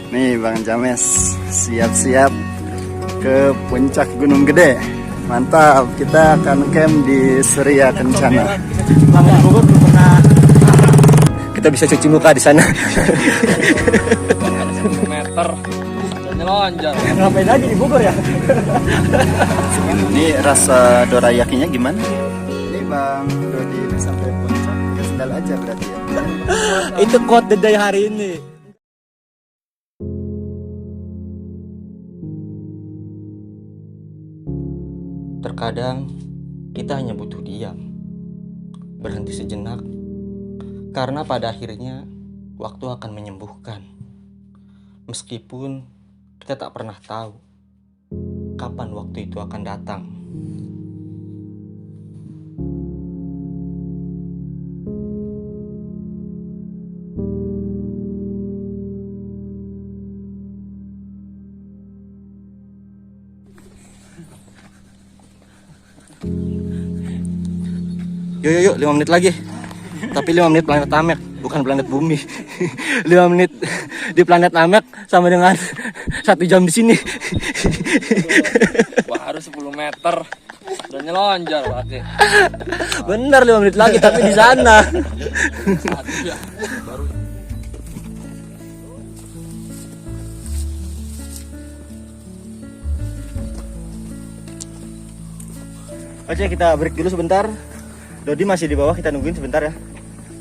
Nih Bang James siap-siap ke puncak Gunung Gede. Mantap, kita akan camp di Surya Kencana. Kita bisa cuci muka di sana. Meter nyelonjor. Ngapain lagi di Bogor ya? Ini rasa dorayakinya gimana? Ini Bang Dodi sampai puncak ya sendal aja berarti ya. Itu quote the day hari ini. Terkadang kita hanya butuh diam, berhenti sejenak, karena pada akhirnya waktu akan menyembuhkan. Meskipun kita tak pernah tahu kapan waktu itu akan datang. Yuk, 5 menit lagi. Tapi 5 menit planet Namek, bukan planet bumi. 5 menit di planet Namek sama dengan 1 jam di sini. Wah, harus 10 meter. Udah nyelonjor berarti. Bener 5 menit lagi tapi di sana. Satu ya. Baru Oke, kita break dulu sebentar. Dodi masih di bawah, kita nungguin sebentar ya.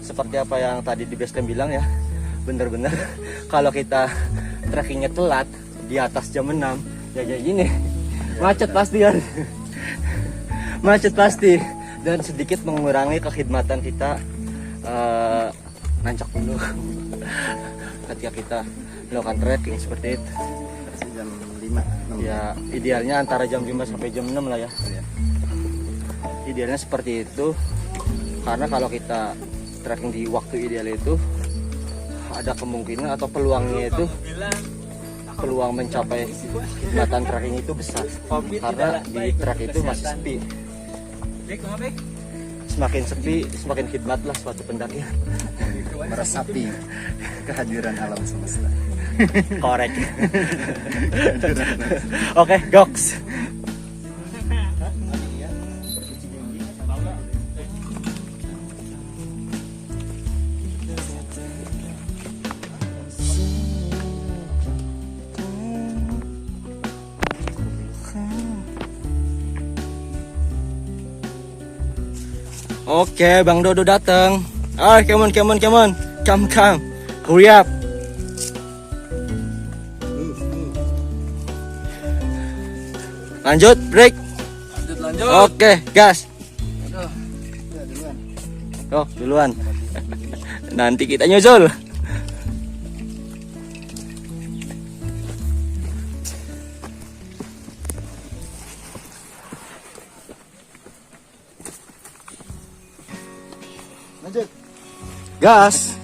Seperti apa yang tadi di base camp bilang ya, bener-bener kalau kita trekkingnya telat di atas jam 6 ya kayak gini, macet pasti kan. Macet pasti, dan sedikit mengurangi kekhidmatan kita nancak dulu ketika kita melakukan trekking seperti itu. Jam 5. Ya idealnya antara jam 5 sampai jam 6 lah ya. Idealnya seperti itu, karena kalau kita trekking di waktu ideal itu ada kemungkinan atau peluangnya itu, peluang mencapai khidmatan trekking itu besar, karena di trek itu masih sepi. Semakin sepi semakin khidmatlah suatu pendakian. Meresapi kehadiran alam semesta. Korek. Oke, goks. Oke, Bang Dodo datang. Come on. Come. Hurry up. Lanjut, break. lanjut. Oke, gas. Duluan. Nanti kita nyusul. Lanjut. Gas.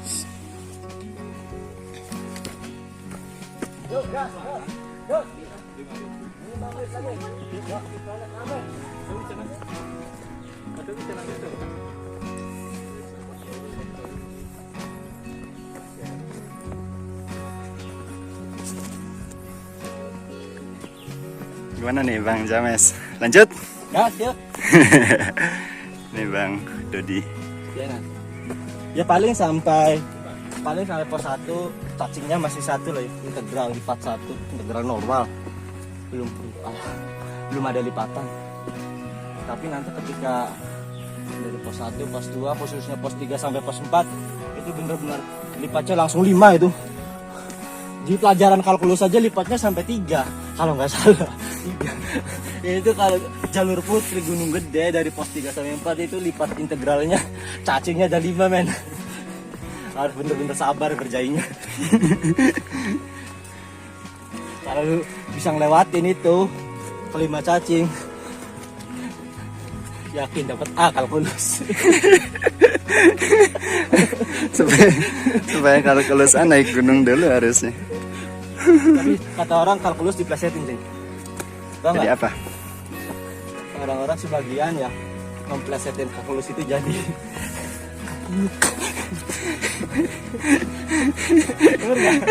Gimana nih Bang James? Lanjut. Gas, yuk. Nih Bang Dodi. Ya paling sampai pos 1 touchingnya masih 1 loh, integral lipat 1, integral normal, belum ada lipatan. Tapi nanti ketika dari pos 1, pos 2, khususnya pos 3 sampai pos 4 itu benar-benar lipatnya langsung 5 itu. Di pelajaran kalkulus saja lipatnya sampai 3 kalau nggak salah. Itu kalau jalur putri Gunung Gede dari pos 3 sampai 4 itu lipat integralnya cacingnya ada 5 men. Harus bener-bener sabar kerjainnya. Kalau lu bisa ngelewatin itu kelima cacing, yakin dapat A kalkulus. supaya kalkulus naik gunung dulu harusnya. Tapi kata orang kalkulus diplesetin sih. Jadi apa? Orang-orang sebagian ya memplesetin kalkulus itu jadi bener gak?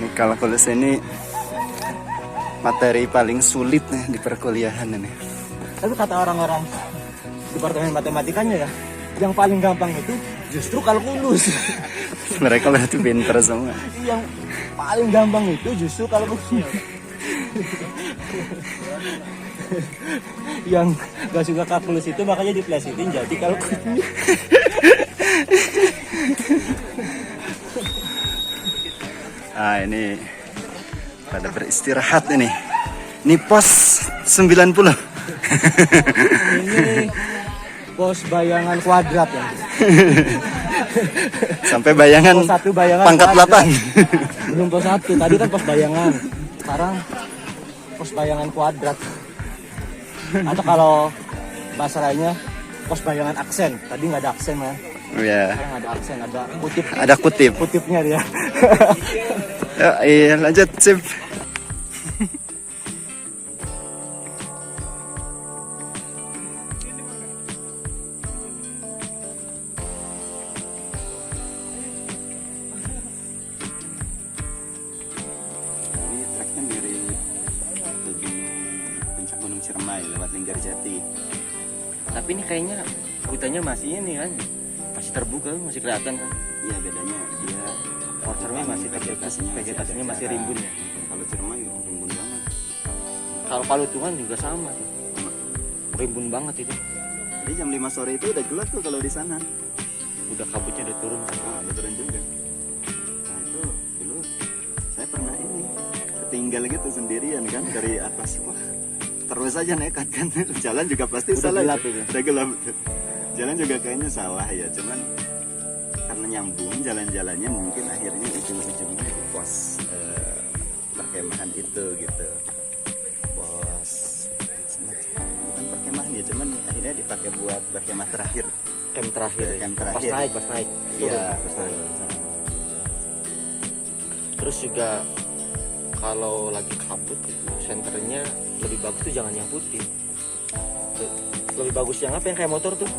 Ini kalkulus ini materi paling sulit nih di perkuliahan ini. Tapi kata orang-orang departemen matematikanya ya, yang paling gampang itu justru kalkulus. Mereka berarti pinter semua. Yang paling gampang itu justru kalkulus. Yang gak suka kalkulus itu makanya diplesetin jadi kalkulus. Ah, ini pada beristirahat ini. Ini pos 90. Ini pos bayangan kuadrat ya. Sampai bayangan Pos 1 bayangan pangkat kuadrat. 8. Belum pos 1, tadi kan pos bayangan. Sekarang pos bayangan kuadrat. Atau kalau bahasa lainnya pos bayangan aksen. Tadi nggak ada aksen ya. Ya, Sekarang ada aksen, ada kutip. ada kutip. Kutipnya dia. Iya, lanjut sip. Ini treknya mirip puncak Gunung Ciremai lewat Linggarjati. Tapi ini kayaknya hutannya masih ini kan, masih terbuka, masih kelihatan kan. Iya, bedanya dia Ciremai masih vegetasinya masih rimbun ya. Kalau Ciremai rimbun banget. Kalau Palutungan juga sama tuh, rimbun banget itu. Jadi jam 5 sore itu udah gelap tuh kalau di sana. Udah kabutnya udah turun. Nah, udah turun juga. Nah itu dulu saya pernah ini ketinggal gitu sendirian kan dari atas. Wah, terus aja nekat kan. Jalan juga pasti Udah salah. gelap itu. Udah gelap. Jalan juga kayaknya salah ya. Cuman karena nyambung jalan-jalannya mungkin akhirnya ujung-ujungnya di pos perkemahan itu gitu. Pos bukan perkemahan ya, cuman akhirnya dipakai buat berkemah terakhir. Camp terakhir. Camp Pas terakhir. naik. Iya, Turun. betul. Terus juga kalau lagi kabut itu senternya lebih bagus tuh jangan yang putih. Tuh, lebih bagus yang apa, yang kayak motor tuh,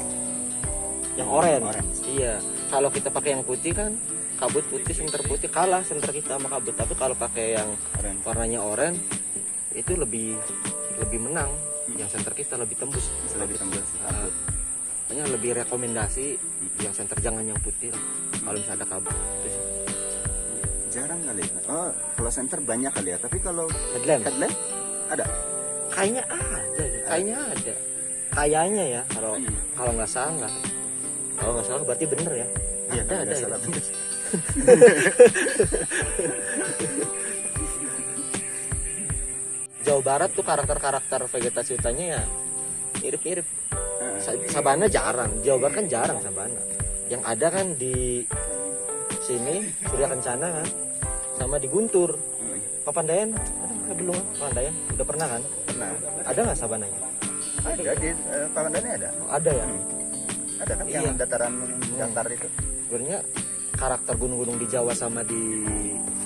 yang oranye. Iya, kalau kita pakai yang putih kan kabut putih, senter putih, kalah senter kita sama kabut. Tapi kalau pakai yang Orange. warnanya oranye itu lebih menang, yang senter kita lebih tembus. Bisa lebih tembus. Makanya lebih rekomendasi yang senter jangan yang putih lah, kalau misalnya ada kabut. Terus Jarang kali. Oh, kalau center banyak kali ya. Tapi kalau headlamp headlamp ada. kayaknya ada. Kayaknya ya, kalau nggak salah. Kalau nggak salah berarti bener ya. Iya, ada. salah bener. Jawa Barat tuh karakter vegetasi hutannya ya mirip-mirip. Sabana jarang, Jawa Barat kan jarang sabana. Yang ada kan di sini Surya Kencana kan, sama di Guntur. Papandayan, belum Papandayan, udah pernah kan? Pernah. Ada nggak sabananya? Ada di Pamandannya ada. Oh, ada ya. Ada kan yang Iya. dataran datar itu. Sebenarnya karakter gunung-gunung di Jawa sama di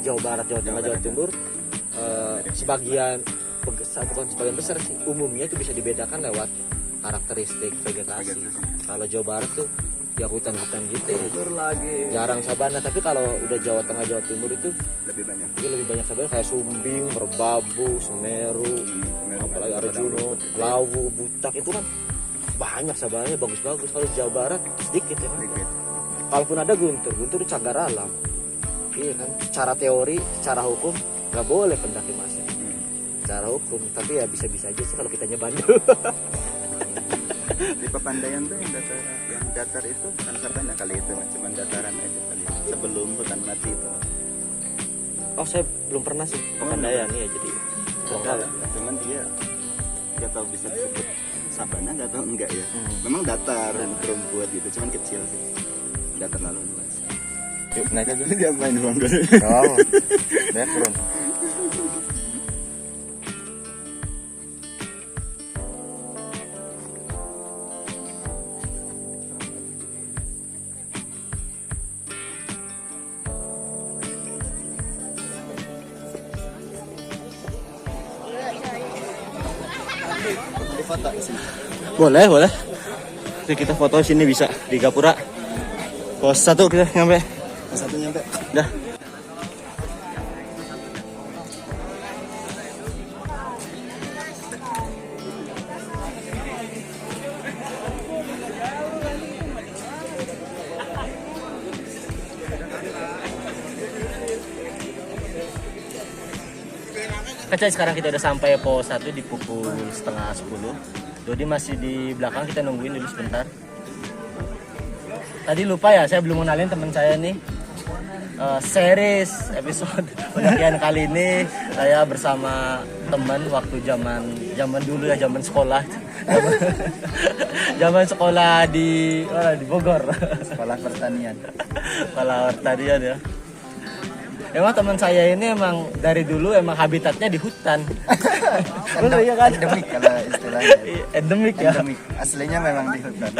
Jawa Barat, Jawa Tengah, Jawa Timur sebagian sebagian besar sih umumnya itu bisa dibedakan lewat karakteristik vegetasi. Kalau Jawa Barat tuh ya hutan-hutan gitu, jarang sabana. Tapi kalau udah Jawa Tengah, Jawa Timur itu Lebih banyak. dia lebih banyak sabana, kayak Sumbing, Merbabu, Semeru, apalagi Arjuna, Lawu, Butak, itu kan banyak sabananya, bagus-bagus. Kalau Jawa Barat sedikit ya kan. Sedikit. Kalaupun ada Guntur cagar alam. Iya kan, secara teori, secara hukum nggak boleh pendaki masuk. Secara hukum, tapi ya bisa-bisa aja sih kalau kitanya bandel. Di Papandayan tuh yang datar itu bukan sabana kali itu, cuman dataran aja kali. Sebelum hutan mati itu. Oh, saya belum pernah sih Papandayan ya, jadi belum tahu. Cuman dia nggak tahu bisa disebut sabana, nggak tahu enggak ya. Memang datar berumput gitu, cuman kecil sih. Nggak terlalu luas. Yuk naik aja. Diapain bang? Oh, naik turun. Di foto sini. Boleh. Jadi kita foto sini bisa di Gapura. Pos 1 kita nyampe. Satu nyampe. Dah. Kaca sekarang kita udah sampai pos 1 di pukul setengah 10. Dodi masih di belakang, kita nungguin dulu sebentar. Tadi lupa ya, saya belum kenalin teman saya nih. Series episode pendakian kali ini saya bersama teman waktu zaman dulu ya, zaman sekolah. Zaman sekolah di Bogor. Sekolah pertanian. Sekolah pertanian ya. Emang teman saya ini emang dari dulu emang habitatnya di hutan. Betul ya kan? Endemik kalau istilahnya. Endemik ya. Endemik. Aslinya memang di hutan.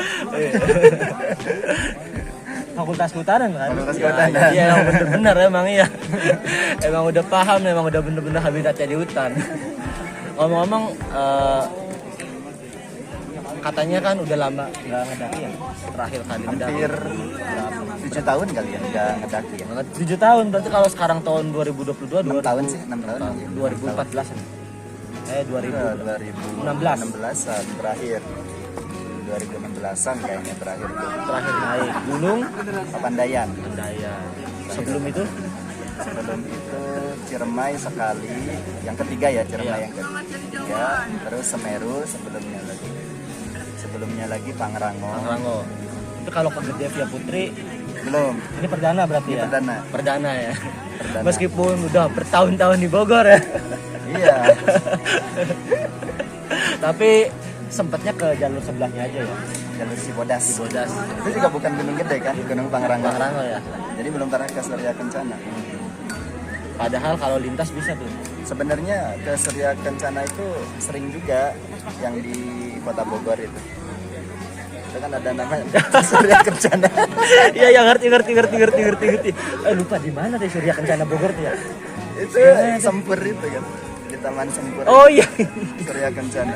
Fakultas Kehutanan kan? Fakultas Ya, Kehutanan. jadi emang bener-bener emang iya. Emang udah paham, emang udah bener-bener habitatnya di hutan. Ngomong-ngomong, katanya kan udah lama nggak ngedaki ya? Terakhir kali ngedaki. Hampir 7 tahun kali ya nggak ngedaki ya. 7 tahun, berarti kalau sekarang tahun 2022, 6 tahun sih, 6 tahun. 2014 ya? 2016-an terakhir. 2016-an kayaknya terakhir itu. Terakhir naik gunung Papandayan. Pandayan. Sebelum itu Sebelum itu Ciremai sekali, yang ketiga ya, Ciremai Iya. yang ketiga, terus Semeru sebelumnya lagi Pangrango. Pangrango. Itu kalau ke Gede Via Putri Belum, ini perdana berarti ini ya? perdana. Perdana ya. Perdana. Meskipun udah bertahun-tahun di Bogor ya. Iya, Tapi sempatnya ke jalur sebelahnya aja ya. jalur Cibodas. Bodas. Itu juga bukan gunung gede kan, gunung Pangrango. Pangrango ya. Jadi belum pernah ke Surya Kencana. Padahal kalau lintas bisa tuh. Sebenarnya ke Surya Kencana itu sering juga yang di Kota Bogor itu. Itu kan ada namanya Surya Kencana. Iya ya, ngerti. Lupa di mana deh Surya Kencana Bogor tuh ya. Itu Sempur itu kan, di Taman Sempur. Oh iya. Surya Kencana.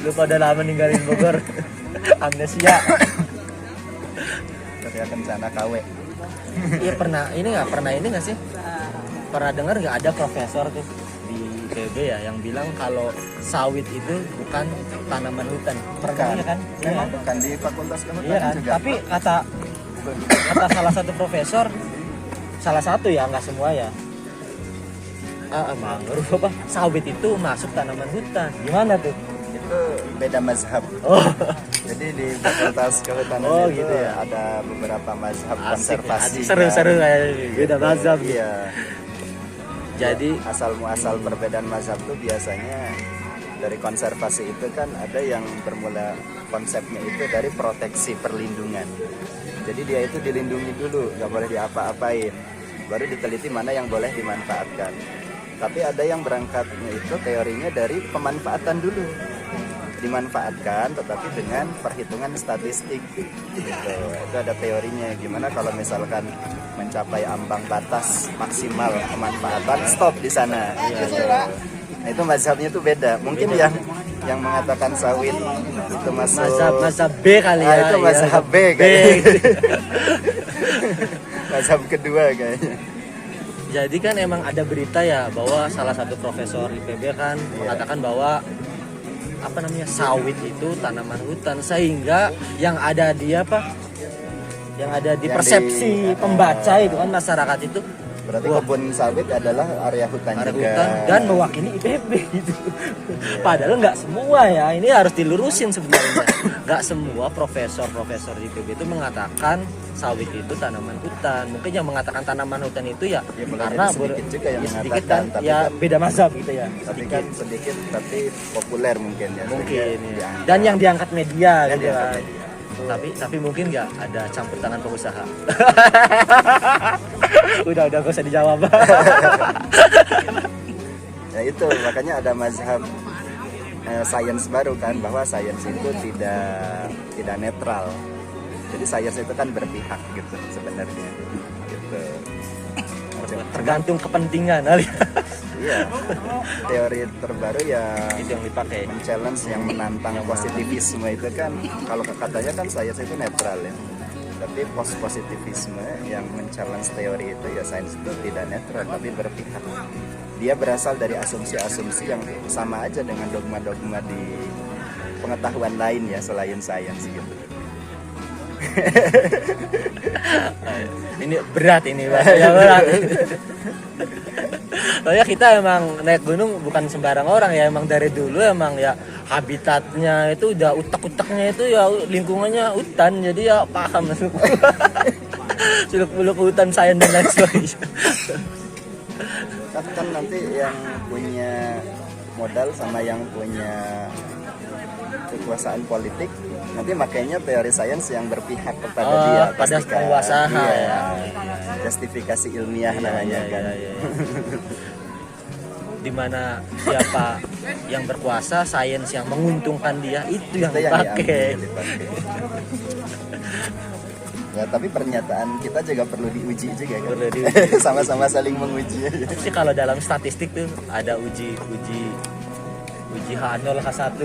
Lupa udah lama ninggalin Bogor. Amnesia. Surya Kencana KW. Iya pernah ini nggak sih? Pernah dengar nggak ada profesor tuh di IPB ya yang bilang kalau sawit itu bukan tanaman hutan. Pernah ya kan? Memang bukan di Fakultas Iya Kehutanan kan? juga. Tapi kata salah satu profesor, salah satu ya, nggak semua ya. Mangrove apa? Sawit itu masuk tanaman hutan. Gimana tuh? Itu beda mazhab. Oh, Jadi di Fakultas Kehutanan Oh, itu gitu ya. ada beberapa mazhab asik, konservasi. seru-seru kan. kayak beda mazhab. Iya. Jadi asal muasal perbedaan mazhab itu biasanya dari konservasi itu kan ada yang bermula konsepnya itu dari proteksi perlindungan. Jadi dia itu dilindungi dulu, nggak boleh diapa-apain. Baru diteliti mana yang boleh dimanfaatkan. Tapi ada yang berangkatnya itu teorinya dari pemanfaatan dulu. Dimanfaatkan tetapi dengan perhitungan statistik gitu. Itu ada teorinya gimana kalau misalkan mencapai ambang batas maksimal pemanfaatan stop di sana gitu. Nah, itu mazhabnya tuh beda. Mungkin yang mengatakan sawit itu masuk mazhab B kali ya. itu mazhab ya. B kayaknya. Mazhab kedua kayaknya. Jadi kan emang ada berita ya bahwa salah satu profesor IPB kan mengatakan bahwa sawit itu tanaman hutan, sehingga yang ada di Yang persepsi di- pembaca itu kan masyarakat itu Berarti wah, kebun sawit adalah area hutan area juga. hutan dan mewakili IPB gitu. Padahal nggak semua ya, ini harus dilurusin sebenarnya. Nggak semua profesor di IPB itu mengatakan sawit itu tanaman hutan. Mungkin yang mengatakan tanaman hutan itu ya, Ya, boleh karena jadi sedikit juga yang sedikit mengatakan, kan tapi ya kan- beda mazhab gitu ya. sedikit tapi populer mungkin ya. Mungkin Sehingga ya. diangkat. Dan yang diangkat media Dan gitu diangkat kan. media. Tapi mungkin nggak ada campur tangan pengusaha. udah gak usah dijawab. Ya itu makanya ada mazhab sains baru kan, bahwa sains itu tidak netral. Jadi sains itu kan berpihak gitu sebenarnya. Gitu. Tergantung kepentingan kali. Iya. Teori terbaru ya Itu yang dipakai. challenge yang menantang positivisme itu kan, kalau katanya kan sains itu netral ya. Tapi positivisme yang men-challenge teori itu ya sains itu tidak netral tapi berpihak. Dia berasal dari asumsi-asumsi yang sama aja dengan dogma-dogma di pengetahuan lain ya selain sains gitu. Ini berat ini bahasanya berat. Soalnya kita emang naik gunung bukan sembarang orang ya, emang dari dulu emang ya habitatnya itu udah utak-utaknya itu ya lingkungannya hutan, jadi ya paham seluk-beluk hutan sains dan lain sebagainya. Kan nanti yang punya modal sama yang punya kekuasaan politik nanti makanya teori sains yang berpihak kepada dia pada penguasa ya. Justifikasi ilmiah namanya kan. Dimana siapa yang berkuasa, sains yang menguntungkan dia itu yang Itu dipakai. dipakai. Ya, tapi pernyataan kita juga perlu diuji juga kan. Perlu diuji. Sama-sama saling menguji. Tapi kalau dalam statistik tuh ada uji H0 H1,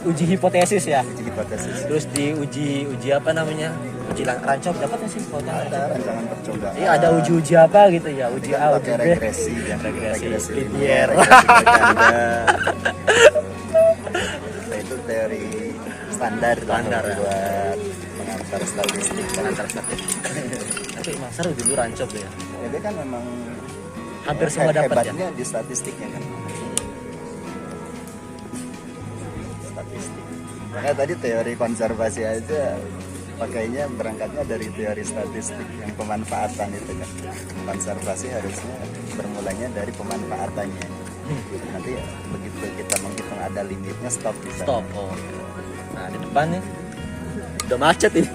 uji hipotesis ya. Uji hipotesis. Terus uji apa namanya? Uji rancop dapat nggak sih? Ada rancangan percobaan. Iya, ada uji apa gitu ya? Uji A, uji pakai B. regresi ya. Regresi linear. linear. Nah, itu teori standar Standar, ya. buat pengantar statistik. Tapi emang seru dulu rancop ya. Ya, dia kan memang Hampir semua dapat ya. hebatnya di statistiknya kan. Statistik. Makanya tadi teori konservasi aja pakainya berangkatnya dari teori statistik yang pemanfaatan itu kan. Konservasi harusnya bermulanya dari pemanfaatannya. Nanti begitu kita menghitung ada limitnya stop di sana. Stop. Oh. Nah, di depan nih udah macet ini.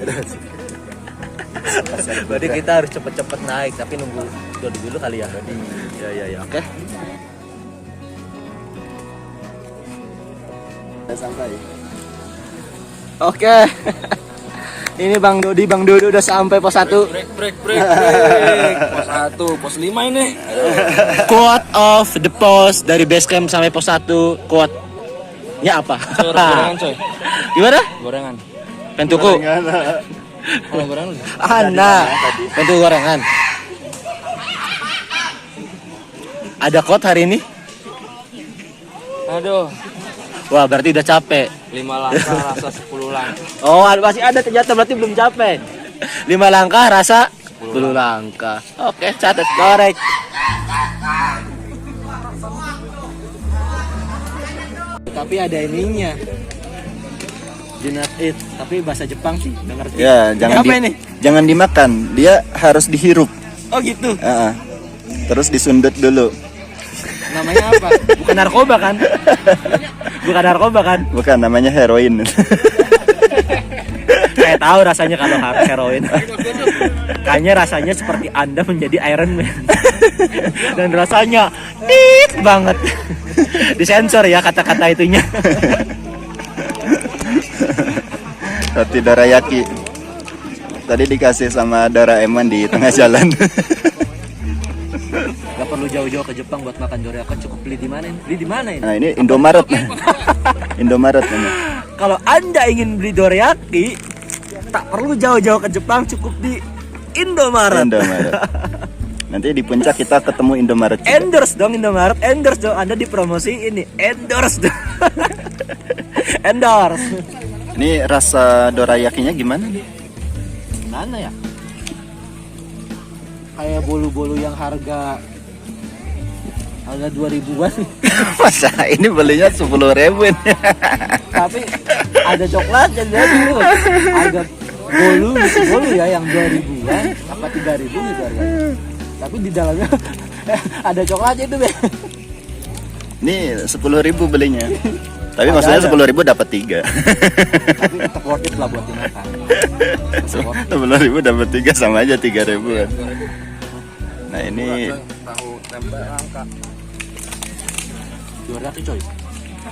Jadi kita harus cepet-cepet naik, tapi nunggu Dodi dulu kali ya. Ya. Oke. Udah sampai. Oke. Ini Bang Dodi udah sampai pos 1. Break. Pos 1, pos 5 ini. Quote of the post dari base camp sampai pos 1. Quote-nya apa? Gorengan coy. Gimana? Gorengan. Pentuku. Oh, gorengan lu. Ana. Pentu gorengan. Ada quote hari ini? Aduh, Wah, berarti udah capek. 5 langkah rasa 10 langkah. Oh, masih ada ternyata, berarti belum capek. 5 langkah rasa 10 langkah. Oke, catat korek. Tapi ada ininya. Do not eat, tapi bahasa Jepang sih, nggak ngerti. Ya, jangan dimakan. Dia harus dihirup. Oh gitu. Terus disundut dulu. Namanya apa? Bukan narkoba kan? Bukan narkoba kan? Bukan, namanya heroin. Saya tahu rasanya kalau heroin. Kayaknya rasanya seperti Anda menjadi Iron Man. Dan rasanya banget. Disensor ya kata-kata itunya. Roti dorayaki. Tadi dikasih sama Doraemon di tengah jalan. Gak perlu jauh-jauh ke Jepang buat makan dorayaki, cukup beli di mana? Beli di mana ini? Nah, ini Indomaret. Indomaret ini. Kalau Anda ingin beli dorayaki, tak perlu jauh-jauh ke Jepang, cukup di Indomaret. Nanti di puncak kita ketemu Indomaret juga. Endorse dong Indomaret, endorse dong. Anda dipromosi ini, endorse dong. Endorse. Ini rasa dorayakinya gimana? Mana ya? Kayak bolu-bolu yang harga 2000-an. Masa ini belinya 10.000 ini. Tapi ada coklatnya dulu. Harga bolu ya yang 2000-an apa 3000 gitu harganya. Tapi di dalamnya ada coklatnya itu, Be. Ini 10.000 belinya. Tapi maksudnya 10.000 dapat 3. Tapi tetap worth it lah buat dimakan. 10.000 dapat 3 sama aja 3.000 kan. Nah, ini Tahu tempe langka. 200 coy.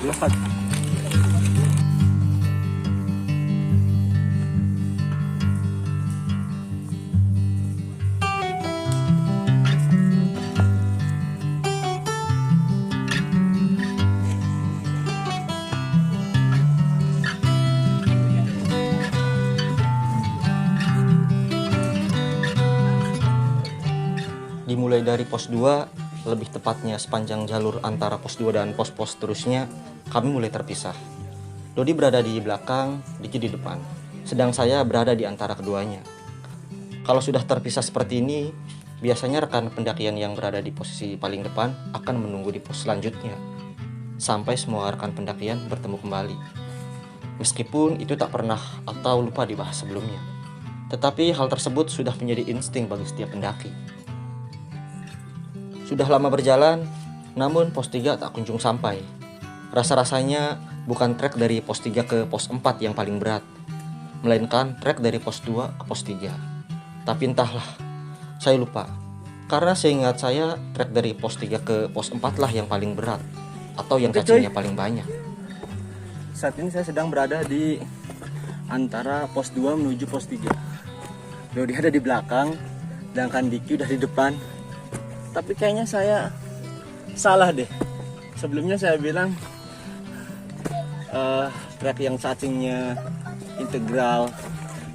Lihat. Dimulai dari pos 2, lebih tepatnya sepanjang jalur antara pos 2 dan pos-pos terusnya, kami mulai terpisah. Dodi berada di belakang, Diki di depan, sedang saya berada di antara keduanya. Kalau sudah terpisah seperti ini, biasanya rekan pendakian yang berada di posisi paling depan akan menunggu di pos selanjutnya, sampai semua rekan pendakian bertemu kembali. Meskipun itu tak pernah atau lupa dibahas sebelumnya, tetapi hal tersebut sudah menjadi insting bagi setiap pendaki. Sudah lama berjalan, namun pos 3 tak kunjung sampai. Rasa-rasanya bukan trek dari pos 3 ke pos 4 yang paling berat, melainkan trek dari pos 2 ke pos 3. Tapi entahlah, saya lupa. Karena seingat saya trek dari pos 3 ke pos 4 lah yang paling berat, atau yang cacingnya paling banyak. Saat ini saya sedang berada di antara pos 2 menuju pos 3. Dodi ada di belakang, sedangkan Diki udah di depan. Tapi kayaknya saya salah deh. Sebelumnya saya bilang trek yang cacingnya integral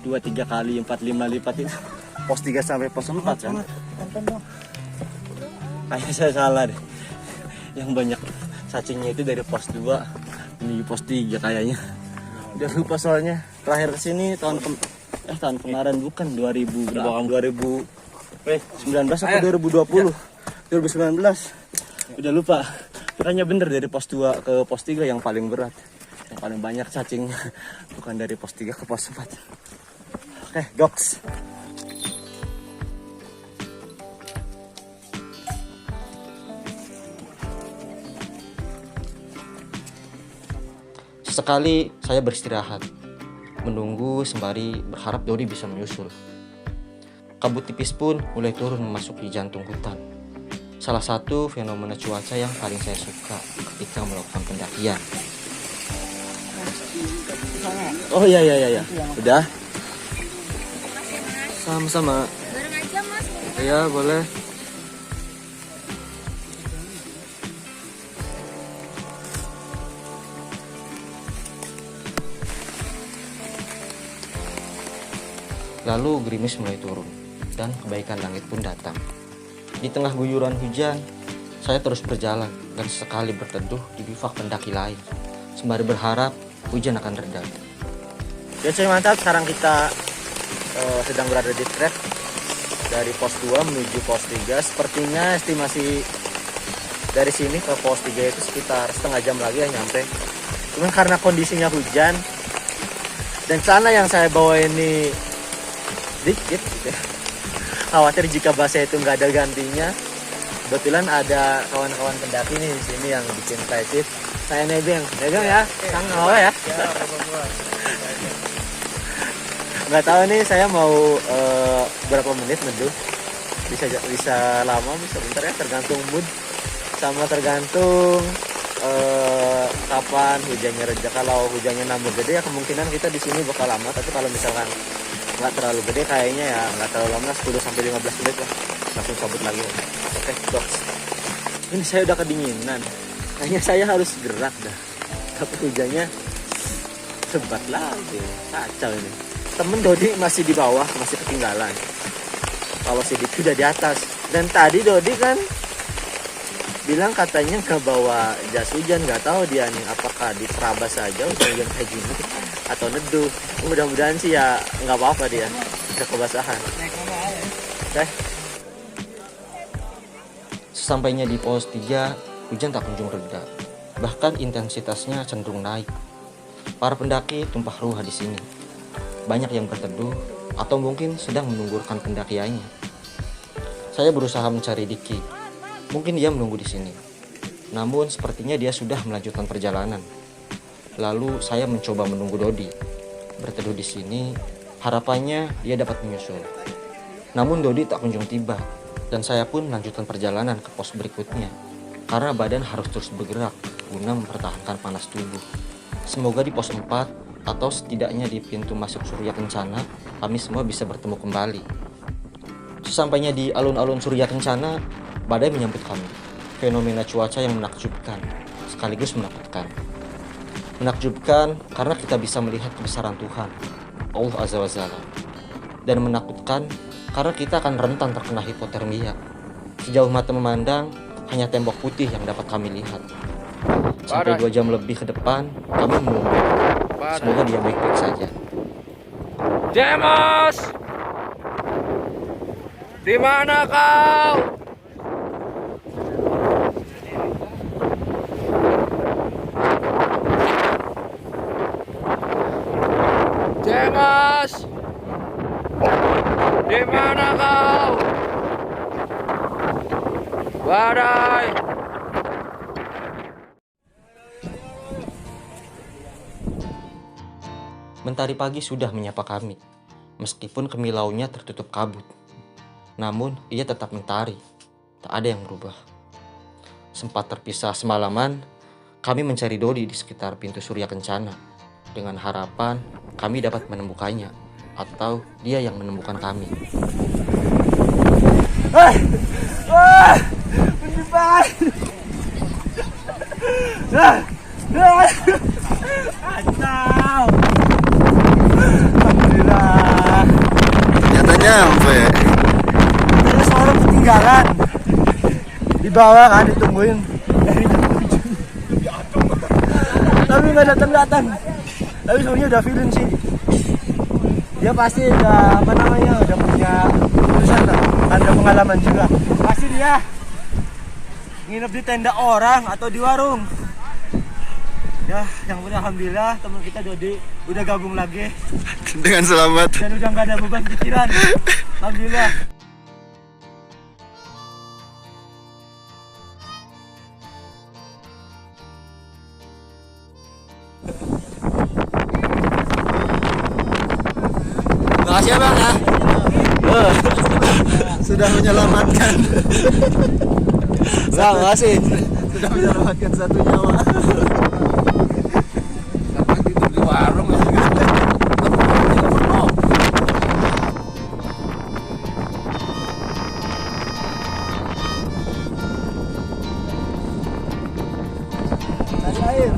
2-3 kali 4-5 lipat itu pos 3 sampai pos 4 kan. Kayaknya saya salah deh. Yang banyak cacingnya itu dari pos 2 menuju pos 3 kayaknya. Udah lupa soalnya. Terakhir kesini tahun kemarin bukan 2019 atau 2020. 2019. Udah lupa. Makanya bener dari pos 2 ke pos 3 yang paling berat. Yang paling banyak cacingnya. Bukan dari pos 3 ke pos 4. Oke, goks. Sesekali saya beristirahat, menunggu sembari berharap Dodi bisa menyusul. Kabut tipis pun mulai turun memasuki jantung hutan. Salah satu fenomena cuaca yang paling saya suka ketika melakukan pendakian. Oh iya. Udah. Sama-sama. Bareng aja mas. Iya, boleh. Lalu gerimis mulai turun dan kebaikan langit pun datang. Di tengah guyuran hujan, saya terus berjalan dan sesekali berteduh di bivak pendaki lain, sembari berharap hujan akan reda. Ya cuy, mantap. Sekarang kita sedang berada di trek dari pos 2 menuju pos 3. Sepertinya estimasi dari sini ke pos 3 itu sekitar setengah jam lagi ya nyampe. Cuman karena kondisinya hujan dan celana yang saya bawa ini dikit gitu ya. Khawatir jika basah itu nggak ada gantinya. Kebetulan ada kawan-kawan pendaki nih di sini yang bikin pasif. Saya nebeng ya, Kang Awa ya. Nggak tahu nih saya mau berapa menit neduh. Bisa lama, bisa bentar ya, tergantung mood sama tergantung kapan hujannya reda. Kalau hujannya nambah gede ya kemungkinan kita di sini bakal lama. Tapi kalau misalkan nggak terlalu gede kayaknya ya nggak terlalu lama, 10-15 menit lah langsung cabut lagi. Oke, doks. Ini saya udah kedinginan. Kayaknya saya harus gerak dah. Tapi hujannya sebat lagi. Kacau ini. Temen Dodi masih di bawah, masih ketinggalan. Kalau si Diki udah di atas. Dan tadi Dodi kan bilang katanya ke bawa jas hujan. Nggak tahu dia nih apakah diterabas saja hujan kayak gini atau neduh. Mudah-mudahan sih ya nggak apa-apa dia, udah kebasahan. Oke. Sesampainya di pos 3, hujan tak kunjung reda. Bahkan intensitasnya cenderung naik. Para pendaki tumpah ruah di sini. Banyak yang berteduh atau mungkin sedang menunggurkan pendakiannya. Saya berusaha mencari Diki. Mungkin dia menunggu di sini. Namun sepertinya dia sudah melanjutkan perjalanan. Lalu saya mencoba menunggu Dodi. Berteduh di sini, harapannya dia dapat menyusul. Namun Dodi tak kunjung tiba, dan saya pun melanjutkan perjalanan ke pos berikutnya. Karena badan harus terus bergerak guna mempertahankan panas tubuh. Semoga di pos 4 atau setidaknya di pintu masuk Surya Kencana, kami semua bisa bertemu kembali. Sesampainya di alun-alun Surya Kencana, badai menyambut kami. Fenomena cuaca yang menakjubkan, sekaligus menakutkan. Menakjubkan karena kita bisa melihat kebesaran Tuhan, Allah Azza wa Jalla. Dan menakutkan karena kita akan rentan terkena hipotermia. Sejauh mata memandang, hanya tembok putih yang dapat kami lihat. Sampai 2 jam lebih ke depan, kami menunggu. Semoga dia baik-baik saja. James! Di mana kau? James! Di mana kau? Badai! Mentari pagi sudah menyapa kami, meskipun kemilaunya tertutup kabut. Namun, ia tetap mentari. Tak ada yang berubah. Sempat terpisah semalaman, kami mencari Dodi di sekitar pintu Surya Kencana. Dengan harapan kami dapat menemukannya, atau dia yang menemukan kami. Alhamdulillah. Ternyata nyampe. Terus orang ketinggalan di bawah kan, ditungguin dari jam 7. Tapi nggak datang. Tapi sebenarnya udah feeling sih. Dia pasti udah udah punya urusan lah. Ada pengalaman juga. Pasti dia nginep di tenda orang atau di warung. Ya, yang penting alhamdulillah teman kita Dodi udah gabung lagi Dengan selamat. dan udah nggak ada beban pikiran. Alhamdulillah. Makasih ya bang ya. Sudah menyelamatkan. Bang, makasih. Sudah menyelamatkan satu nyawa. Tidur di warung. Cari air.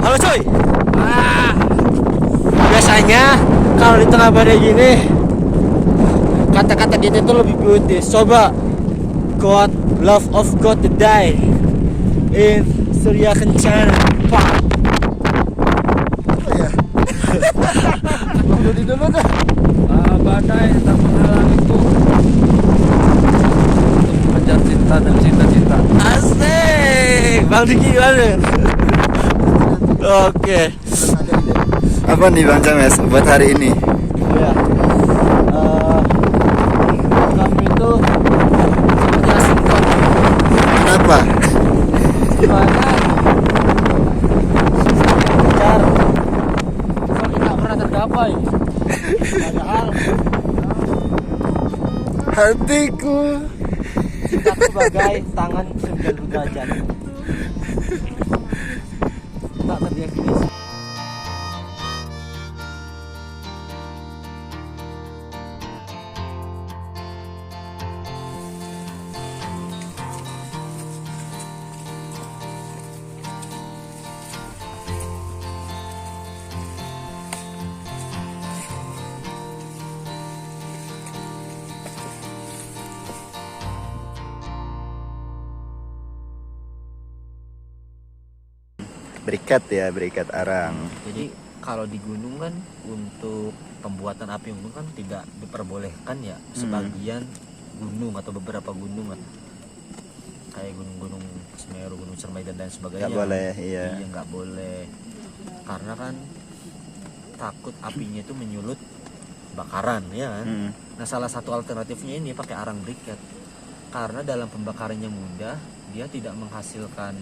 Halo cuy. Biasanya kalau di tengah badai gini kata-kata kita itu lebih puitis. Coba God, love of God to die in Surya Kencana. Pak. Oh ya. Dodi dulu tuh. Badai tak menghalangiku untuk mengejar cinta dan cinta-cinta. Asik. Bang Diki gimana? Oke. Apa nih Bang James buat hari ini? Ya. Kami itu jelasin kok Kenapa? gimana kejar kok tidak pernah tergapai. Padahal Hatiku. cintaku bagai tangan 90 derajat. Tak terdefinisi. Berikat arang. Jadi kalau di gunung kan untuk pembuatan api unggun kan tidak diperbolehkan ya. Sebagian gunung atau beberapa gunung kan kayak gunung-gunung Semeru, Gunung Cermai dan lain sebagainya. Nggak boleh, iya. Iya, nggak boleh. Karena kan takut apinya itu menyulut bakaran, ya kan. Nah, salah satu alternatifnya ini pakai arang briket. Karena dalam pembakarannya mudah, dia tidak menghasilkan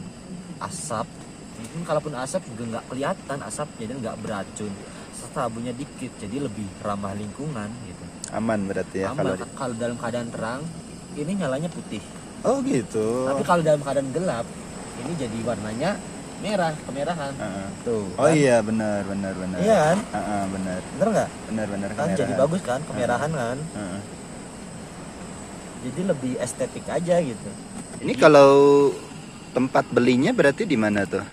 asap. Mungkin kalaupun asap juga nggak kelihatan asapnya dan nggak beracun. Sabunnya dikit, jadi lebih ramah lingkungan gitu. Aman berarti ya Aman. kalau Kalau dalam keadaan terang, ini nyalanya putih. Oh gitu. Tapi kalau dalam keadaan gelap, ini jadi warnanya merah, kemerahan. Tuh. Oh kan? iya, benar. Iya kan? Benar. Bener nggak? Benar Kan jadi bagus kan, kemerahan kan. Heeh. Jadi lebih estetik aja gitu. Ini kalau tempat belinya berarti di mana tuh?